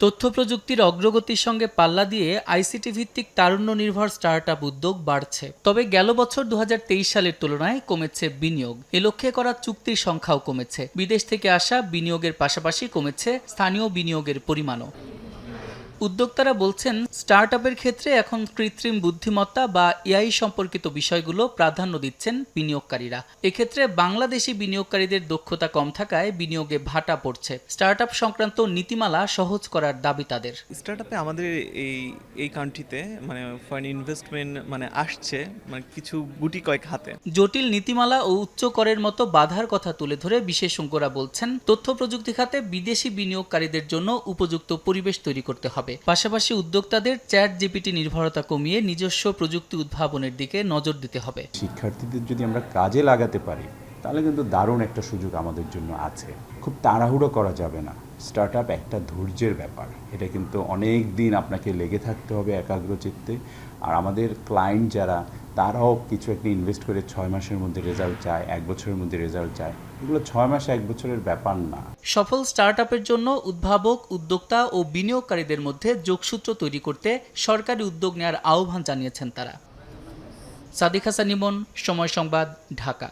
তথ্য প্রযুক্তির অগ্রগতির সঙ্গে পাল্লা দিয়ে আইসিটি ভিত্তিক তারুণ্য নির্ভর স্টার্টআপ উদ্যোগ বাড়ছে। তবে গেল বছর ২০২৩ সালের তুলনায় কমেছে বিনিয়োগ। এ লক্ষ্যে করা চুক্তির সংখ্যাও কমেছে। বিদেশ থেকে আসা বিনিয়োগের পাশাপাশি কমেছে স্থানীয় বিনিয়োগের পরিমাণও। উদ্যোক্তারা বলছেন, স্টার্টআপের ক্ষেত্রে এখন কৃত্রিম বুদ্ধিমত্তা বা এআই সম্পর্কিত বিষয়গুলো প্রাধান্য দিচ্ছেন বিনিয়োগকারীরা। এক্ষেত্রে বাংলাদেশি বিনিয়োগকারীদের দক্ষতা কম থাকায় বিনিয়োগে ভাটা পড়ছে। স্টার্টআপ সংক্রান্ত নীতিমালা সহজ করার দাবি তাদের। স্টার্টআপে আমাদের এই কান্ট্রিতে ফরেন ইনভেস্টমেন্ট আসছে কিছু গুটি কয়েক হাতে। জটিল নীতিমালা ও উচ্চ করের মতো বাধার কথা তুলে ধরে বিশেষজ্ঞরা বলছেন, তথ্য প্রযুক্তি খাতে বিদেশি বিনিয়োগকারীদের জন্য উপযুক্ত পরিবেশ তৈরি করতে হবে। পাশাপাশি উদ্যোক্তাদের চ্যাট জিপিটি নির্ভরতা কমিয়ে নিজস্ব প্রযুক্তি উদ্ভাবনের দিকে নজর দিতে হবে। শিক্ষার্থীদের যদি আমরা কাজে লাগাতে পারি তাহলে কিন্তু দারুণ একটা সুযোগ আমাদের জন্য আছে। খুব তাড়াহুড়ো করা যাবে না। স্টার্টআপ একটা ধৈর্যের ব্যাপার। এটা কিন্তু অনেক দিন আপনাকে লেগে থাকতে হবে একাগ্রচিত্তে। আর আমাদের ক্লায়েন্ট যারা, তারাও কিছু একটা ইনভেস্ট করে ৬ মাসের মধ্যে রেজাল্ট চায়, ১ বছরের মধ্যে রেজাল্ট চায়। এগুলো ৬ মাস ১ বছরের ব্যাপার না। সফল স্টার্টআপের জন্য উদ্ভাবক, উদ্যোক্তা ও বিনিয়োগকারীদের মধ্যে যোগসূত্র তৈরি করতে সরকারি উদ্যোগ নেওয়ার আহ্বান জানিয়েছেন তারা। সাদিক হাসান ইমন, সময় সংবাদ, ঢাকা।